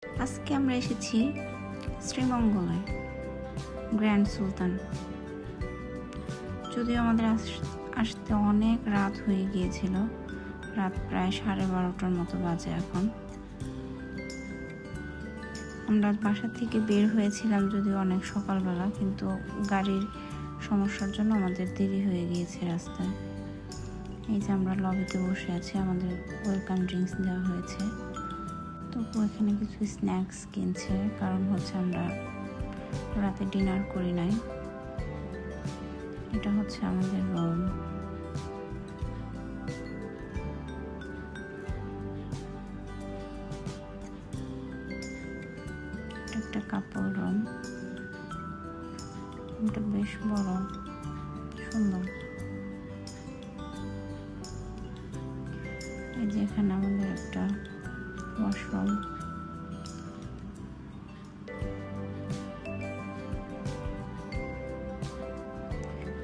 আজকে আমরা এসেছি শ্রীমঙ্গলে গ্র্যান্ড সুলতান। যদিও আমাদের আসতে অনেক রাত হয়ে গিয়েছিল, রাত প্রায় 12:30টার মতো বাজে এখন। আমরা বাসা থেকে বের হয়েছিলাম যদিও অনেক সকালবেলা, কিন্তু গাড়ির সমস্যার জন্য আমাদের দেরি হয়ে গিয়েছে রাস্তায়। এই যে আমরা লবিতে বসে আছি, আমাদের ওয়েলকাম ড্রিঙ্কস দেওয়া হয়েছে। তবু এখানে কিছু স্ন্যাক্স কিনছে, কারণ হচ্ছে আমরা রাতে ডিনার করি নাই। এটা হচ্ছে আমাদের রুম। একটা কাপল রুম, এটা বেশ বড়, সুন্দর। এই যে এখানে আমাদের একটা ওয়াশরুম।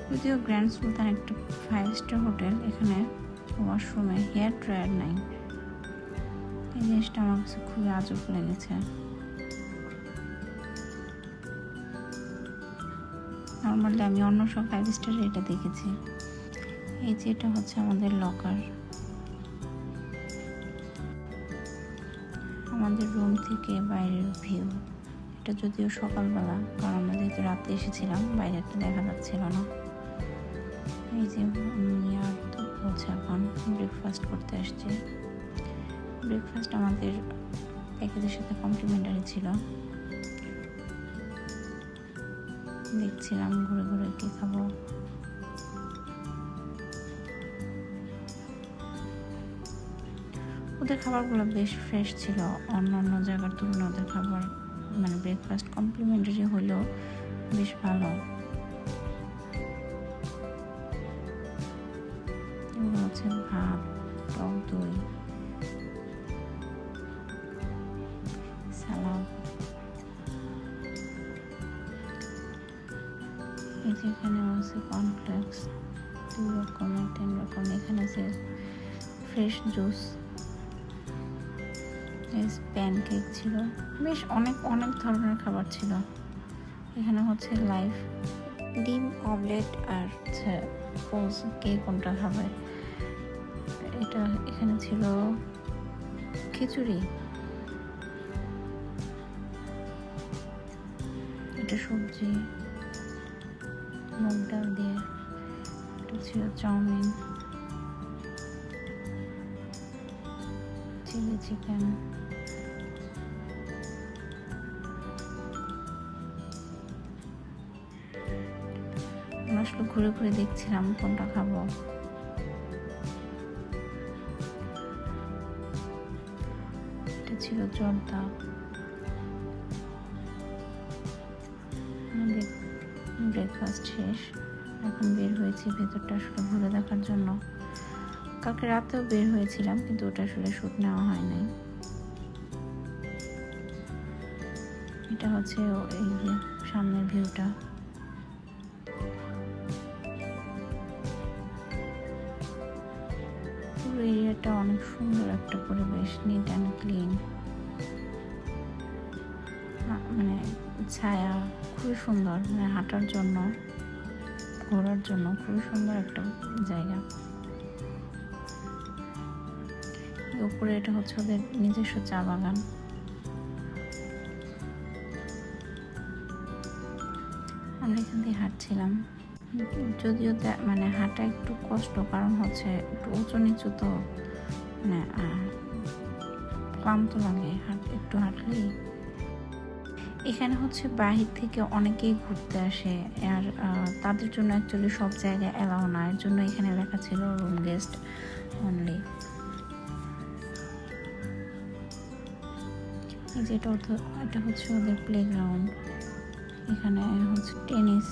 যদিও গ্র্যান্ড সুলতান একটা 5 স্টার হোটেল, এখানে ওয়াশরুমে হেয়ার ড্রায়ার নাই। এই জিনিসটা আমার কাছে খুবই আজব লেগেছে। নর্মালি আমি অন্য সব 5 স্টারে এটা দেখেছি। এই যে এটা হচ্ছে আমাদের লকার। আমাদের রুম থেকে বাইরের ভিউ। এটা যদিও সকালবেলা, কারণ আমরা যেহেতু রাতে এসেছিলাম, বাইরেটা দেখা যাচ্ছিল না। এই যে আমি আর তো হচ্ছে এখন ব্রেকফাস্ট করতে আসছি। ব্রেকফাস্ট আমাদের প্যাকেজের সাথে কমপ্লিমেন্টারি ছিল। দেখছিলাম ঘুরে ঘুরে কি খাবো। ওদের খাবারগুলো বেশ ফ্রেশ ছিল, অন্য অন্য জায়গার তুলনায় ওদের খাবার মানে ব্রেকফাস্ট কমপ্লিমেন্টারি হলেও বেশ ভালো। এগুলো হচ্ছে ভাত, টক দই, সালাদ। এই যে এখানে আছে কর্নফ্লেক্স 2 রকমের 10 রকম। এখানে আছে ফ্রেশ জুস, প্যানকেক ছিল, বেশ অনেক অনেক ধরনের খাবার ছিল। এখানে হচ্ছে লাইভ ডিম অমলেট আর পোজ, কে কোনটা খাবে। এটা এখানে ছিল খিচুড়ি, এটা সবজি মুগ ডাল দিয়ে। এটা ছিল চাউমিন, চিলি চিকেন। আমরা আসলে ঘুরে ঘুরে দেখছিলাম কোনটা খাবো। এটা ছিল জর্দা। আমাদের ব্রেকফাস্ট শেষ, এখন বের হয়েছি ভেতরটা আসলে ঘুরে দেখার জন্য। কালকে রাতেও বের হয়েছিলাম, কিন্তু ওটা আসলে শুট নেওয়া হয় নাই। এটা হচ্ছে এই যে সামনের ভিউটা। পুরো এরিয়াটা অনেক সুন্দর একটা পরিবেশ, নিট অ্যান্ড ক্লিন। মানে ছায়া খুবই সুন্দর, মানে হাঁটার জন্য, ঘোরার জন্য খুবই সুন্দর একটা জায়গা। উপরে এটা হচ্ছে ওদের নিজস্ব চা বাগান। আমরা এখান দিয়ে হাঁটছিলাম, যদিও মানে হাঁটা একটু কষ্ট, কারণ হচ্ছে একটু উঁচু নিচু, তো মানে ক্লান্ত লাগে একটু হাঁটলেই। এখানে হচ্ছে বাহির থেকে অনেকেই ঘুরতে আসে, আর তাদের জন্য অ্যাকচুয়ালি সব জায়গায় অ্যালাউ না, এর জন্য এখানে লেখা ছিল রুম গেস্ট অনলি। এটা হচ্ছে ওদের প্লেগ্রাউন্ড। এখানে হচ্ছে টেনিস,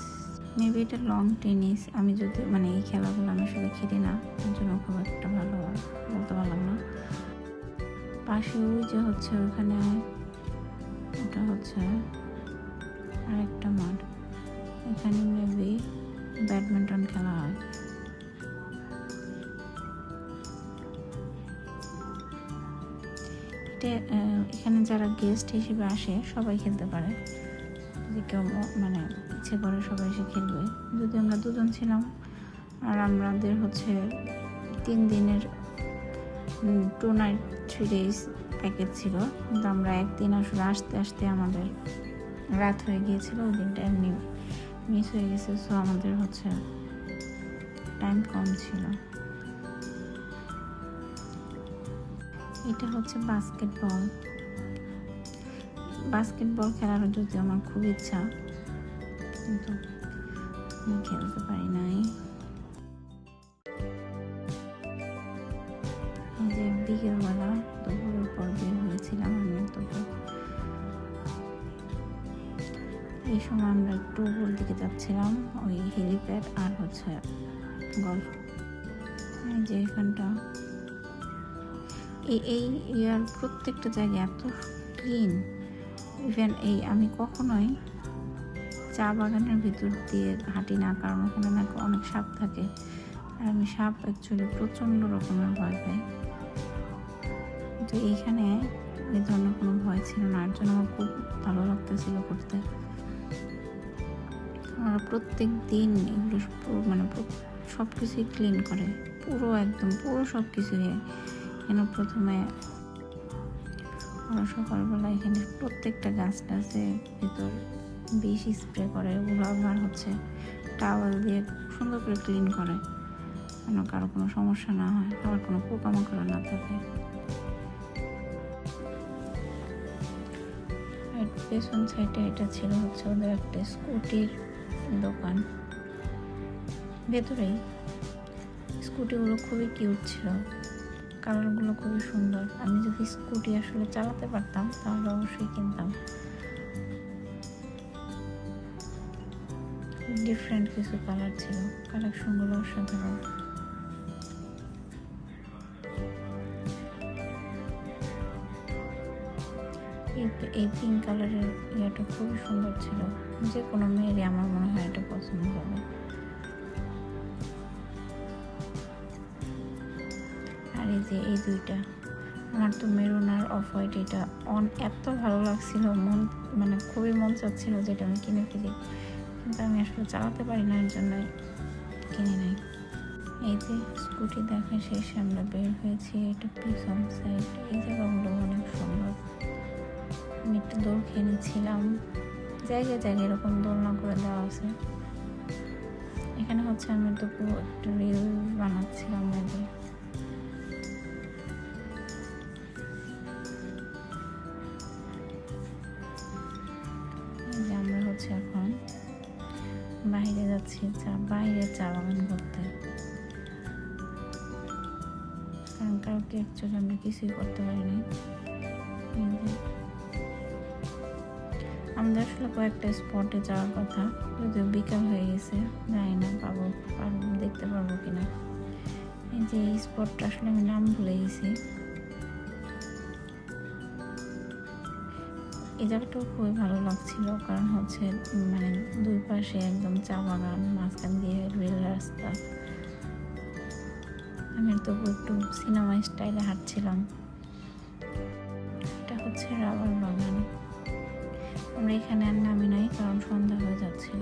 মেবি এটা লং টেনিস। আমি যদি মানে এই খেলাগুলো আমি আসলে খেলি না, এর জন্য খুব একটা ভালো বলতে পারলাম না। পাশে ওই যে হচ্ছে ওখানে, ওটা হচ্ছে আরেকটা মাঠ, এখানে মেবি ব্যাডমিন্টন খেলা হয়। এটা চাইলে এখানে যারা গেস্ট হিসেবে আসে সবাই খেলতে পারে, যদি কেউ মানে ইচ্ছে করে সবাই এসে খেলবে। যদি আমরা 2 জন ছিলাম আর আমাদের হচ্ছে 3 দিনের 2 নাইট 3 ডেজ প্যাকেজ ছিল, কিন্তু আমরা একদিন আসলে আসতে আসতে আমাদের রাত হয়ে গিয়েছিল, ওই দিনটা এমনি মিস হয়ে গেছে। সো আমাদের হচ্ছে টাইম কম ছিল। এটা হচ্ছে বাস্কেটবল খেলার যদি আমার খুব ইচ্ছা, কিন্তু আমি খেলতে পারি নাই। এই যে বিকেলবেলা দুপুরের পর বের হয়েছিলাম আমি, এই সময় আমরা একটু উপর দিকে যাচ্ছিলাম, ওই হেলিপ্যাড আর হচ্ছে গল্ফ। এই যে এখানটা এই ইয়ার প্রত্যেকটা জায়গা এত ক্লিন। ইভেন আমি কখনোই চা বাগানের ভিতর দিয়ে হাঁটি না, কারণ ওখানে নাকি অনেক সাপ থাকে, আর আমি সাপ অ্যাকচুয়ালি প্রচণ্ড রকমের ভয় পাই। তো এইখানে এই ধরনের কোনো ভয় ছিল না, এর জন্য আমার খুব ভালো লাগতেছিল করতে। আমরা প্রত্যেক দিন এগুলো মানে সব কিছুই ক্লিন করে, পুরো সব কিছুই। এখানে প্রথমে ওরা সকালবেলা এখানে প্রত্যেকটা গাছের ভিতর বিষ স্প্রে করে, ওগুলো আবার হচ্ছে টাওয়াল দিয়ে সুন্দর করে ক্লিন করে, যেন কারো কোনো সমস্যা না হয়, আবার কোনো পোকামাকড় না থাকে। আর পেছন সাইডে এটা ছিল হচ্ছে ওদের একটা স্কুটির দোকান, ভেতরেই। স্কুটিগুলো খুবই কিউট ছিল, কালারগুলো খুবই সুন্দর। আমি যদি স্কুটি আসলে চালাতে পারতাম তাহলে অবশ্যই কিনতাম। ডিফারেন্ট কিছু কালার ছিল, কালেকশনগুলো অসাধারণ। এই পিঙ্ক কালারের ইয়েটা খুবই সুন্দর ছিল, যে কোনো মেয়েরই আমার মনে হয় এটা পছন্দ হবে। আর এই যে এই দুইটা, আমার তো মেরুন আর অফ হোয়াইট এটা এত ভালো লাগছিল, মানে খুবই মন চাচ্ছিল যেটা আমি কিনে ফেলি, কিন্তু আমি আসলে চালাতে পারি না, এর জন্য কিনে নাই। এই যে স্কুটি দেখা শেষে আমরা বের হয়েছি, এটা পিছন সাইড। এই জায়গাগুলো অনেক সুন্দর। আমি একটু দোল খেয়ে নিচ্ছিলাম, জায়গায় জায়গায় এরকম দোলনা করে দেওয়া আছে। এখানে হচ্ছে আমি তো পুরো একটু রিল বানাচ্ছিলাম। আমরা হচ্ছে এখন বাইরে যাচ্ছি, বাইরে চা বাগান করতে, কারণ কাউকে অ্যাকচুয়ালি আমরা কিছুই করতে পারিনি। আমাদের আসলে কয়েকটা স্পটে যাওয়ার কথা, যদিও বিকাল হয়ে গেছে, জানি না দেখতে পারবো কিনা। এই যে এই স্পটটা আসলে আমি নাম ভুলে গেছি। এই জায়গাটাও খুবই ভালো লাগছিল, কারণ হচ্ছে মানে দুই পাশে একদম চা বাগান, মাঝখান দিয়ে রেল রাস্তা। আমি তো একটু সিনেমা স্টাইলে হাঁটছিলাম। এটা হচ্ছে রাবার বাগান। আমরা এখানে আর নামি নাই, কারণ সন্ধ্যা হয়ে যাচ্ছিল।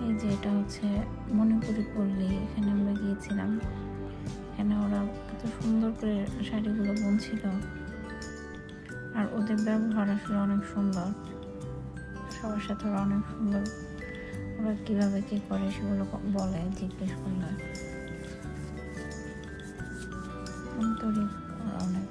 এই যে এটা হচ্ছে মণিপুরি পল্লী, এখানে আমরা গিয়েছিলাম। এখানে ওরা এত সুন্দর করে শাড়িগুলো বুনছিল, আর ওদের ব্যবহার আসলে অনেক সুন্দর, সবার সাথে ওরা অনেক সুন্দর। ওরা কীভাবে কী করে সেগুলো বলে, জিজ্ঞেস করলে আন্তরিক ওরা অনেক।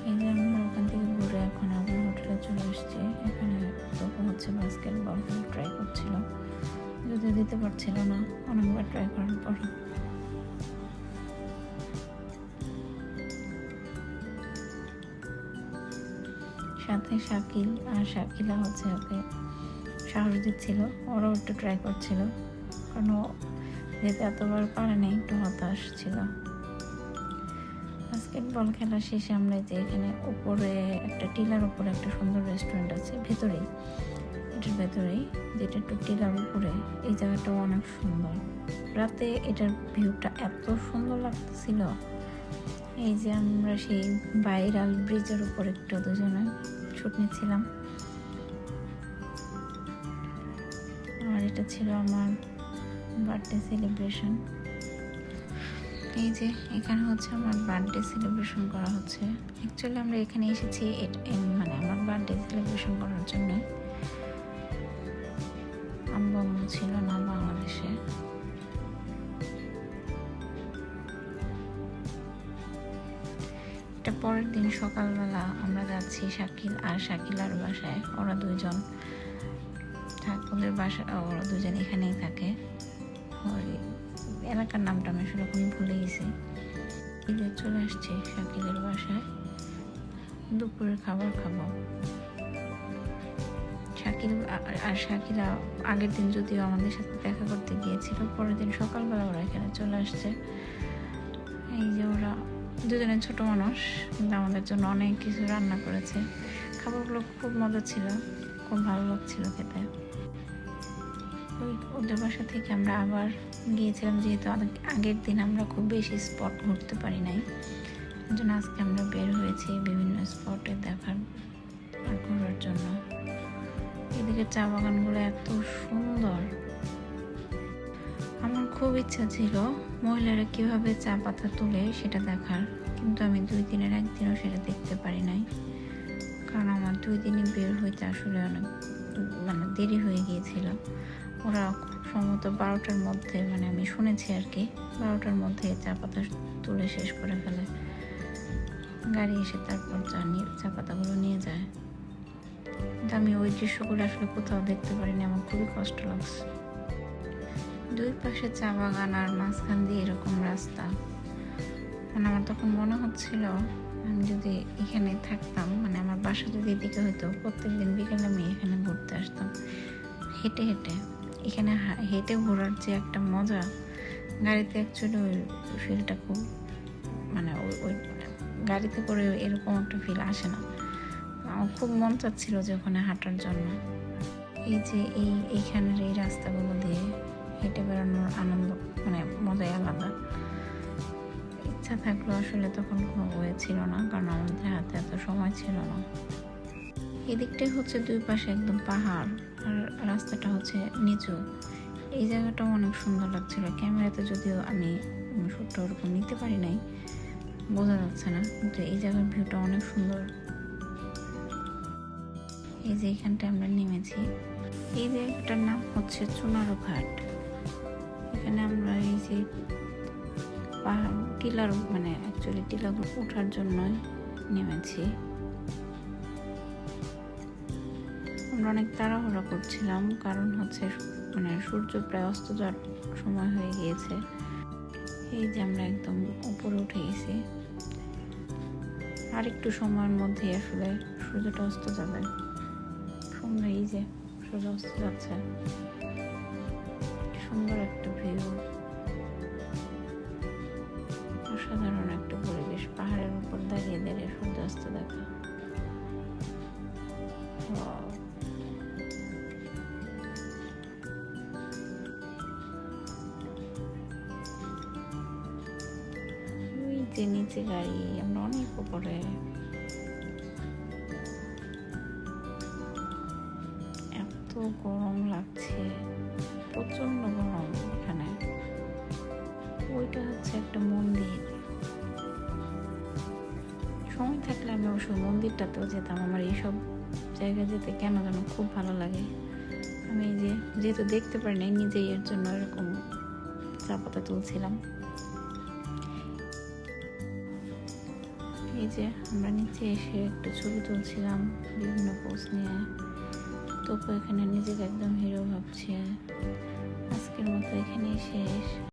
এই যে আমরা ওখান থেকে ঘুরে এখন আবার হোটেলে চলে আসছি। এখানে তখন হচ্ছে বাস্কেটবল ট্রাই করছিল, যদি দিতে পারছিল না অনেকবার ট্রাই করার পর। সাথে শাকিল আর শাকিলা হচ্ছে ওকে সাহস দিচ্ছিল, ওরাও একটু ট্রাই করছিল, কারণ ও যেতে এতবার পারে না, একটু হতাশ ছিল। বাস্কেটবল খেলা শেষে আমরা যে এখানে উপরে একটা টিলার উপরে একটা সুন্দর রেস্টুরেন্ট আছে, এটার ভেতরেই, যেটা একটু টিলার উপরে। এই জায়গাটাও অনেক সুন্দর, রাতে এটার ভিউটা এত সুন্দর লাগতেছিল। এই যে আমরা সেই ভাইরাল ব্রিজের উপর একটু দুজনে শুট নিচ্ছিলাম। আর এটা ছিল আমার বার্থডে সেলিব্রেশন। এই যে এখানে হচ্ছে আমার বার্থডে সেলিব্রেশন করা হচ্ছে। অ্যাকচুয়ালি আমরা এখানে এসেছি মানে আমার বার্থডে সেলিব্রেশন করার জন্য। আম্মু ছিল না বাংলাদেশে। এটা পরের দিন সকালবেলা আমরা যাচ্ছি শাকিলার বাসায়। ওরা দুজন ওদের বাসা, ওরা দুজন এখানেই থাকে। এলাকার নামটা আমি আসলে কোনো ভুলে গেছি। ঈদে চলে আসছি শাকিলের বাসায়, দুপুরের খাবার খাবো। শাকিলা আগের দিন যদিও আমাদের সাথে দেখা করতে গিয়েছিল, পরের দিন সকালবেলা ওরা এখানে চলে আসছে। এই যে ওরা দুজনের ছোট মানুষ, কিন্তু আমাদের জন্য অনেক কিছু রান্না করেছে। খাবারগুলো খুব মজা ছিল, খুব ভালো লাগছিল খেতে। ওদের বাসা থেকে আমরা আবার গিয়েছিলাম, যেহেতু আগের দিন আমরা খুব বেশি স্পট ঘুরতে পারি নাই, এই জন্য আজকে আমরা বের হয়েছি বিভিন্ন স্পটে দেখার আর ঘোরার জন্য। এদিকে চা বাগানগুলো এত সুন্দর। আমার খুব ইচ্ছা ছিল মহিলারা কিভাবে চা পাতা তোলে সেটা দেখার, কিন্তু আমি 2 দিনের একদিনও সেটা দেখতে পারি নাই, কারণ আমার 2 দিনই বের হইতে আসলে অনেক দেরি হয়ে গিয়েছিল। ওরা সম্ভবত 12টার মধ্যে, আমি শুনেছি আর কি, 12টার মধ্যে চা পাতা তুলে শেষ করে ফেলে। গাড়ি এসে তারপর চা পাতাগুলো নিয়ে যায়। কিন্তু আমি ওই দৃশ্যগুলো আসলে কোথাও দেখতে পারিনি, আমার খুবই কষ্ট লাগছে। 2 পাশে চা বাগান আর মাঝখান দিয়ে এরকম রাস্তা। আমার তখন মনে হচ্ছিল আমি যদি এখানে থাকতাম, আমার বাসা যদি এদিকে হইতো, প্রত্যেকদিন বিকেলে আমি এখানে ঘুরতে আসতাম হেঁটে হেঁটে। এখানে হেঁটে ঘোরার যে একটা মজা, গাড়িতে অ্যাকচুয়ালি ওই ফিলটা খুব ওই গাড়িতে করে এরকম একটা ফিল আসে না। আমার খুব মন চাচ্ছিল যে ওখানে হাঁটার জন্য। এই যে এইখানের এই রাস্তাগুলো দিয়ে হেঁটে বেড়ানোর আনন্দ মজাই আলাদা। ইচ্ছা থাকলো আসলে তখন কোনো ওয়ে ছিল না, কারণ আমাদের হাতে এত সময় ছিল না। এদিকটাই হচ্ছে 2 পাশে একদম পাহাড়, আর রাস্তাটা হচ্ছে নিচু। এই জায়গাটা অনেক সুন্দর লাগছিল। ক্যামেরাতে যদিও আমি শুটটা ওরকম নিতে পারি নাই, বোঝা যাচ্ছে না, কিন্তু এই জায়গার ভিউটা অনেক সুন্দর। এই যে এখানটা আমরা নেমেছি। এই জায়গাটার নাম হচ্ছে চুনারু ঘাট। এখানে আমরা এই যে টিলার টিলাগুলো ওঠার জন্যই নেমেছি। আমরা অনেক তাড়াহুড়া করছিলাম, কারণ হচ্ছে সূর্য প্রায় অস্ত যাওয়ার সময় হয়ে গিয়েছে। এই যে আমরা একদম উপরে উঠে গেছি, আর একটু সময়ের মধ্যেই আসলে সূর্যটা অস্ত যাবে। সুন্দর, এই যে সূর্য অস্ত যাচ্ছে, সুন্দর একটা ভিউ, অসাধারণ একটা পরিবেশ। পাহাড়ের উপর দাঁড়িয়ে দাঁড়িয়ে সূর্যাস্ত দেখা। ওই যে নিচে গাড়ি, আমরা অনেক উপরে। এত গরম লাগছে, প্রচন্ড গরম এখানে। ওইটা হচ্ছে একটা মন্দির। সময় থাকলে আমি অবশ্যই মন্দিরটাতেও যেতাম। আমার এইসব জায়গায় যেতে কেন যেন খুব ভালো লাগে। আমি যেহেতু দেখতে পারি নাই, নিজেই এর জন্য এরকম চা পাতা তুলছিলাম। এই যে আমরা নিচে এসে একটু ছবি তুলছিলাম বিভিন্ন পোজ নিয়ে। তবু এখানে নিজেকে একদম হিরো ভাবছে। আজকের মতো এখানেই শেষ।